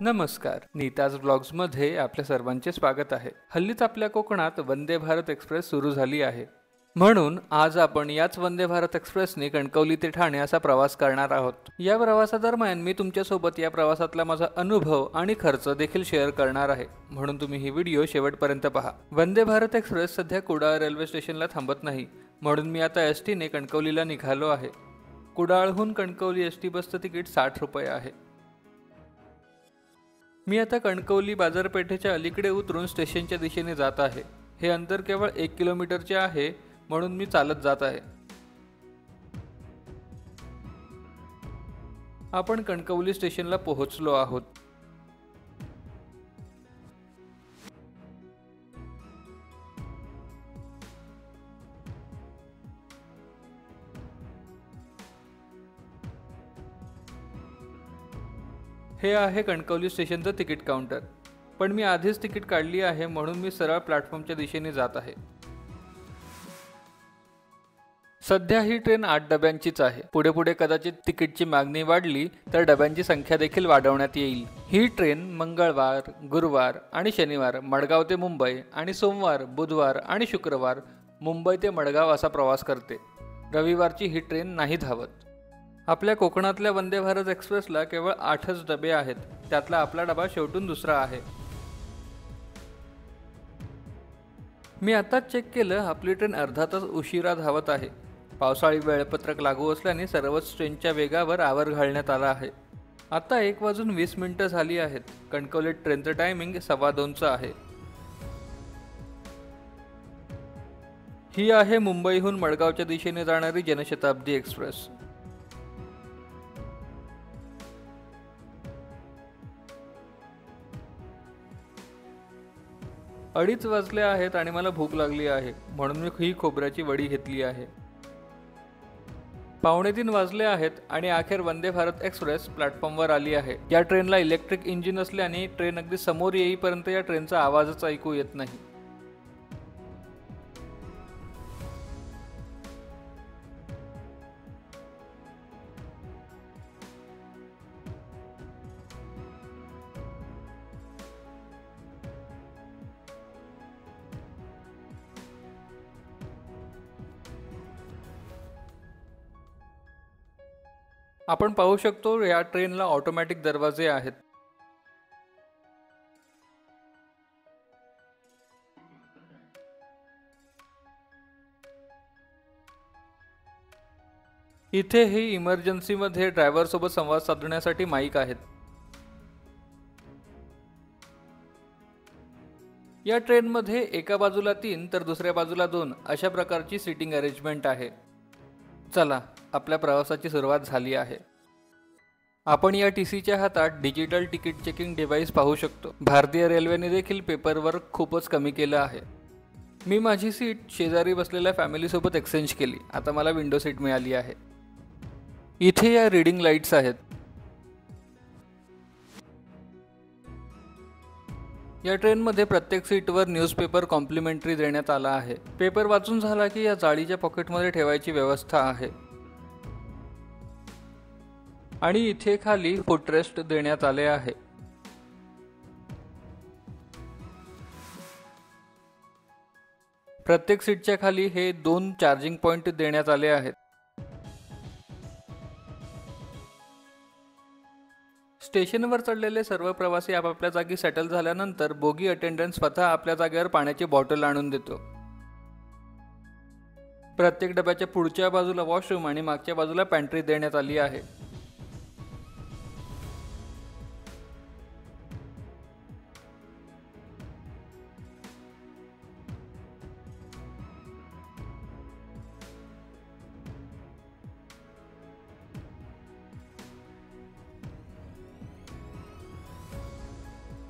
नमस्कार. नीताज ब्लॉग्समध्ये आपल्या सर्वांचे स्वागत आहे. हल्लीच आपल्या कोकणात वंदे भारत एक्सप्रेस सुरू झाली आहे. म्हणून आज आपण याच वंदे भारत एक्सप्रेसने कणकवली ते ठाणे असा प्रवास करणार आहोत. या प्रवासादरम्यान मी तुमच्यासोबत या प्रवासातला माझा अनुभव आणि खर्च देखील शेअर करणार आहे. म्हणून तुम्ही ही व्हिडिओ शेवटपर्यंत पहा. वंदे भारत एक्सप्रेस सध्या कुडाळ रेल्वे स्टेशनला थांबत नाही. म्हणून मी आता एसटीने कणकवलीला निघालो आहे. कुडाळहून कणकवली एसटी बसचं तिकीट 60 रुपये आहे. मी आता कणकवली बाजारपेठेच्या अलीकडे उतरून स्टेशनच्या दिशेने जात आहे. हे अंतर केवळ 1 किलोमीटरचे आहे, म्हणून मी चालत जात आहे. आपण कणकवली स्टेशनला पोहोचलो आहोत. हे आहे कणकवली स्टेशनचं तिकीट काउंटर. पण मी आधीच तिकीट काढली आहे, म्हणून मी सरळ प्लॅटफॉर्मच्या दिशेने जात आहे. सध्या ही ट्रेन 8 डब्यांचीच आहे. पुढे पुढे कदाचित तिकीटची मागणी वाढली तर डब्यांची संख्या देखील वाढवण्यात येईल. ही ट्रेन मंगळवार, गुरुवार आणि शनिवार मडगाव ते मुंबई आणि सोमवार, बुधवार आणि शुक्रवार मुंबई ते मडगाव असा प्रवास करते. रविवारची ही ट्रेन नाही धावत. आपल्या कोकणातल्या वंदे भारत एक्सप्रेसला केवळ 8च डबे आहेत. त्यातला आपला डबा शेवटून दुसरा आहे. मी आताच चेक केलं, आपली ट्रेन अर्धा तास उशिरा धावत आहे. पावसाळी वेळापत्रक लागू असल्याने सर्वच ट्रेनच्या वेगावर आवर घालण्यात आला आहे. आता 1:20 झाली आहेत. कणकवलीत ट्रेनचं टायमिंग 2:15 आहे. ही आहे मुंबईहून मडगावच्या दिशेने जाणारी जनशताब्दी एक्सप्रेस. अडीच वाजले आहेत आणि मला भूक लागली आहे, म्हणून मी ही खोबऱ्याची वडी घेतली आहे. 2:45 वाजले आहेत आणि अखेर वंदे भारत एक्सप्रेस प्लॅटफॉर्मवर आली आहे. या ट्रेनला इलेक्ट्रिक इंजिन असल्याने ट्रेन अगदी समोर येईपर्यंत या ट्रेनचा आवाजच ऐकू येत नाही. आपण पाहू शकतो या ट्रेनला ऑटोमॅटिक दरवाजे आहेत. इथे ही इमर्जन्सीमध्ये ड्रायव्हर सोबत संवाद साधण्यासाठी माईक आहेत. या ट्रेनमध्ये एका बाजूला 3 तर दुसऱ्या बाजूला 2 अशा प्रकारची सीटिंग अरेंजमेंट आहे. चला, आपल्या प्रवासाची सुरुवात झाली आहे. आपण या टीसीच्या हातात डिजिटल तिकीट चेकिंग डिव्हाइस पाहू शकतो. भारतीय रेल्वेने देखील पेपरवर्क खूपच कमी केलं आहे. मी माझी सीट शेजारी बसलेल्या फॅमिलीसोबत एक्सचेंज केली. आता मला विंडो सीट मिळाली आहे. इथे या रीडिंग लाईट्स आहेत. या ट्रेनमध्ये प्रत्येक सीटवर न्यूजपेपर कॉम्प्लिमेंटरी देण्यात आला आहे. पेपर वाचून झाला की या जाळीच्या पॉकेटमध्ये ठेवायची व्यवस्था आहे. आणि इथे खाली फुटरेस्ट देण्यात आले आहे. प्रत्येक सीटच्या खाली हे 2 चार्जिंग पॉइंट देण्यात आले आहेत. स्टेशनवर चढलेले सर्व प्रवासी आपापल्या जागी सेटल झाल्यानंतर बोगी अटेंडंट स्वतः आपल्या जागेवर पाण्याची बॉटल आणून देतो. प्रत्येक डब्याच्या पुढच्या बाजूला वॉशरूम आणि मागच्या बाजूला पॅन्ट्री देण्यात आली आहे.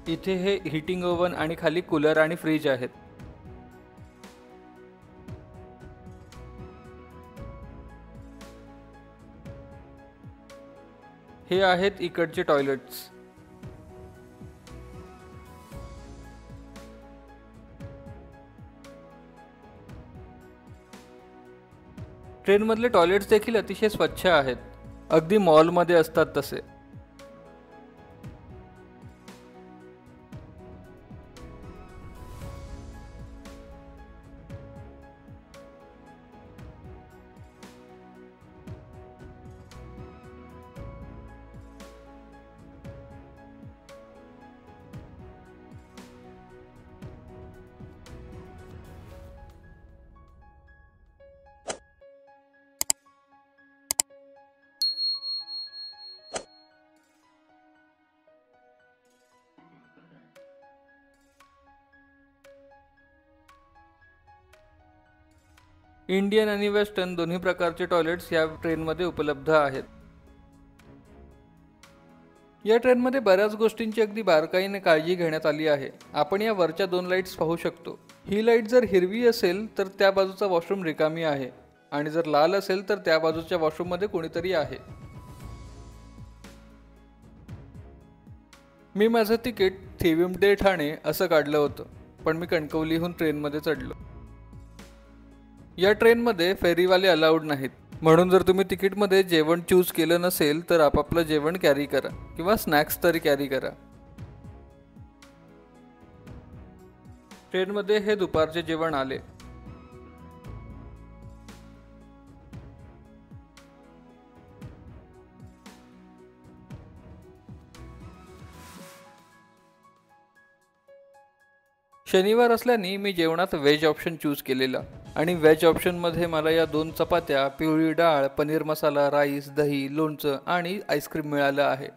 इथे हे हीटिंग ओव्हन आणि खाली कूलर आणि फ्रीज आहेत. हे आहेत इकडचे टॉयलेट्स. ट्रेनमधले टॉयलेट्स देखील अतिशय स्वच्छ आहेत, अगदी मॉलमध्ये असतात तसे. इंडियन आणि वेस्टर्न दोन्ही प्रकारचे टॉयलेट्स या ट्रेनमध्ये उपलब्ध आहेत. या ट्रेनमध्ये बऱ्याच गोष्टींची अगदी बारकाईने काळजी घेण्यात आली आहे. आपण या वरच्या 2 लाईट्स पाहू शकतो. ही लाईट जर हिरवी असेल तर त्या बाजूचा वॉशरूम रिकामी आहे आणि जर लाल असेल तर त्या बाजूच्या वॉशरूममध्ये कोणीतरी आहे. मी माझं तिकीट थिविमडे ठाणे असं काढलं होतं, पण मी कणकवलीहून ट्रेनमध्ये चढलो. या ट्रेनमध्ये फेरीवाले अलाउड नाहीत, म्हणून जर तुम्ही तिकीटमध्ये जेवण चूज केलं नसेल तर आपापलं जेवण कॅरी करा किंवा स्नॅक्स तरी कॅरी करा. ट्रेनमध्ये हे दुपारचे जेवण आले. शनिवार असल्याने मी जेवणात व्हेज ऑप्शन चूज केलेला आणि व्हेज ऑप्शनमध्ये मला या 2 चपात्या, पिवळी डाळ, पनीर मसाला, राईस, दही, लोणचं आणि आईस्क्रीम मिळालं आहे.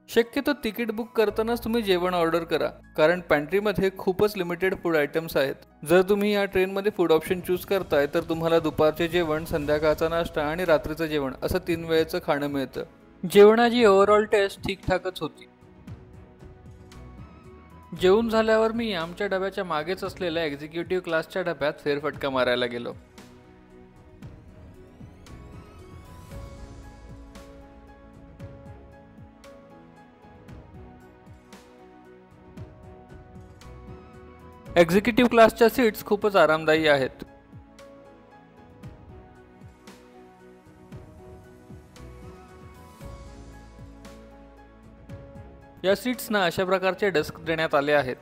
शक्यतो तिकीट बुक करतानाच तुम्ही जेवण ऑर्डर करा, कारण पॅन्ट्रीमध्ये खूपच लिमिटेड फूड आयटम्स आहेत. जर तुम्ही या ट्रेनमध्ये फूड ऑप्शन चूज करताय तर तुम्हाला दुपारचे जेवण, संध्याकाळचा नाश्ता आणि रात्रीचं जेवण असं 3 वेळेचं खाणं मिळतं. जेवणाची ओव्हरऑल टेस्ट ठीकठाकच होती. जेवून झाल्यावर मी आमच्या डब्याच्या मागेच असलेल्या एक्झिक्युटिव्ह क्लासच्या डब्यात फेरफटका मारायला गेलो. एक्झिक्युटिव्ह क्लासच्या सीट्स खूपच आरामदायी आहेत. या सीट्सना अशा प्रकारचे डेस्क देण्यात आले आहेत.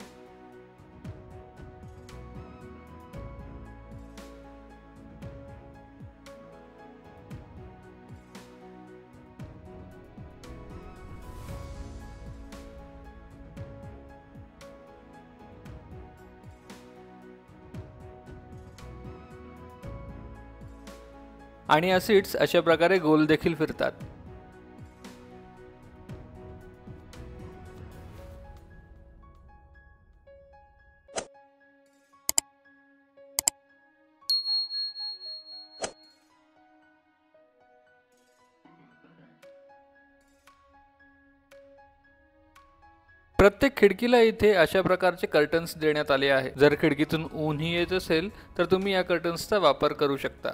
आणि या सीट्स अशा प्रकारे गोल देखील फिरतात. प्रत्येक खिडकीला इथे अशा प्रकारचे कर्टन्स देण्यात आले आहे. जर खिडकीतून ऊनही येत असेल तर तुम्ही या कर्टन्सचा वापर करू शकता.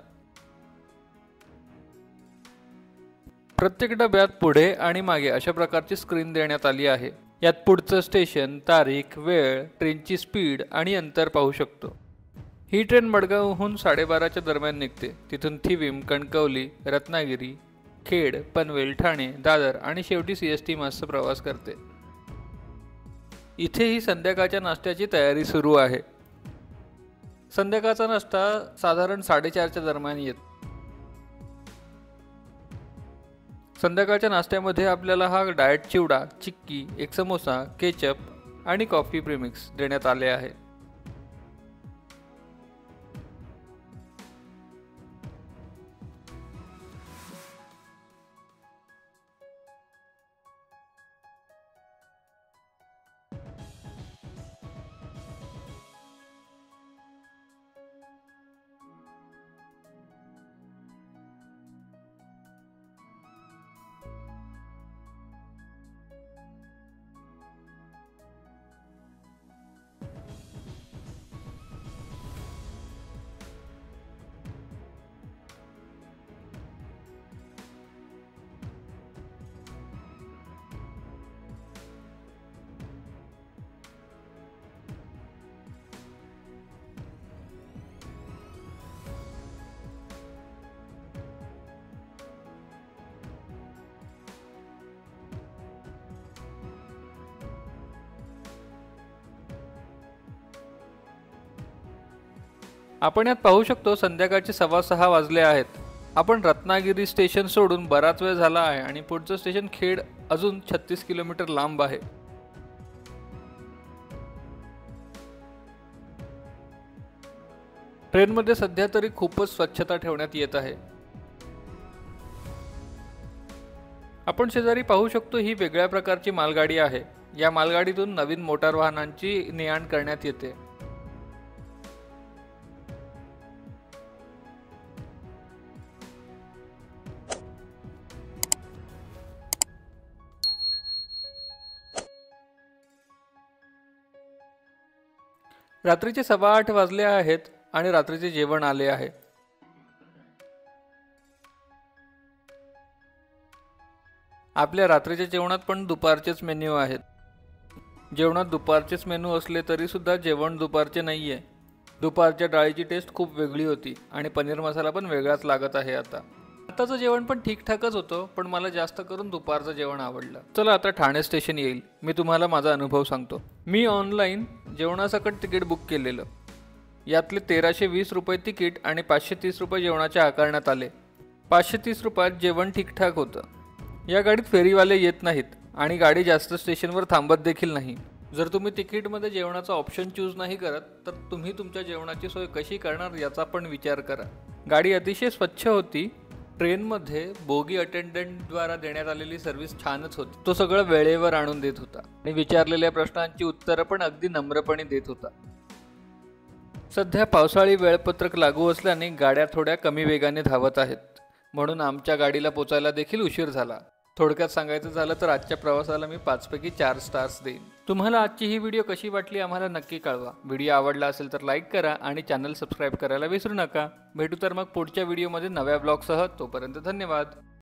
प्रत्येक डब्यात पुढे आणि मागे अशा प्रकारची स्क्रीन देण्यात आली आहे. यात पुढचं स्टेशन, तारीख, वेळ, ट्रेनची स्पीड आणि अंतर पाहू शकतो. ही ट्रेन मडगावहून 12:30च्या दरम्यान निघते. तिथून थिविम, कणकवली, रत्नागिरी, खेड, पनवेल, ठाणे, दादर आणि शेवटी CST मासचा प्रवास करते. इथेही संध्याकाळच्या नाश्त्याची तयारी सुरू आहे. संध्याकाळचा नाश्ता साधारण 4:30च्या दरम्यान येतो. संध्याकाळच्या नाश्त्यामध्ये आपल्याला हा डाएट चिवडा, चिक्की, एक समोसा, केचप आणि कॉफी प्रीमिक्स देण्यात आले आहे. आपण यात पाहू शकतो संध्याकाळचे 6:15 वाजले आहेत. आपण रत्नागिरी स्टेशन सोडून बराच वेळ झाला आहे आणि पुढचं स्टेशन खेड अजून 36 किलोमीटर लांब आहे. ट्रेनमध्ये सध्या तरी खूपच स्वच्छता ठेवण्यात येत आहे. आपण शेजारी पाहू शकतो ही वेगळ्या प्रकारची मालगाडी आहे. या मालगाडीतून नवीन मोटार वाहनांची ने-आण करण्यात येते. रात्रीचे 8:15 वाजले आहेत आणि रात्रीचे जेवण आले आहे. आपल्या रात्रीच्या जेवणात पण दुपारचेच मेन्यू आहेत. जेवणात दुपारचेच मेनू असले तरी सुद्धा जेवण दुपारचे नाहीये. दुपारच्या डाळीची टेस्ट खूप वेगळी होती आणि पनीर मसाला पण वेगळाच लागत आहे. आताचं जेवण पण ठीकठाकच होतं, पण मला जास्त करून दुपारचं जेवण आवडलं. चला आता ठाणे स्टेशन येईल. मी तुम्हाला माझा अनुभव सांगतो. मी ऑनलाईन जेवणासकट तिकीट बुक केलेलं. यातले 1320 रुपये तिकीट आणि 530 रुपये जेवणाच्या आकारण्यात आले. 530 रुपयात जेवण ठीकठाक होतं. या गाडीत फेरीवाले येत नाहीत आणि गाडी जास्त स्टेशनवर थांबत देखील नाही. जर तुम्ही तिकीटमध्ये जेवणाचा ऑप्शन चूज नाही करत तर तुम्ही तुमच्या जेवणाची सोय कशी करणार याचा पण विचार करा. गाडी अतिशय स्वच्छ होती. ट्रेनमध्ये बोगी अटेंडंटद्वारा देण्यात आलेली सर्व्हिस छानच होती. तो सगळं वेळेवर आणून देत होता आणि विचारलेल्या प्रश्नांची उत्तरं पण अगदी नम्रपणे देत होता. सध्या पावसाळी वेळपत्रक लागू असल्याने गाड्या थोड्या कमी वेगाने धावत आहेत, म्हणून आमच्या गाडीला पोचायला देखील उशीर झाला. थोडक्यात सांगायचं झालं तर आजच्या प्रवासाला मी 5 पैकी 4 स्टार्स देईन. तुम्हाला आजची ही व्हिडिओ कशी वाटली आम्हाला नक्की कळवा. व्हिडिओ आवडला असेल तर लाईक करा आणि चॅनल सबस्क्राईब करायला विसरू नका. भेटू तर मग पुढच्या व्हिडिओमध्ये नव्या ब्लॉगसह. तोपर्यंत धन्यवाद.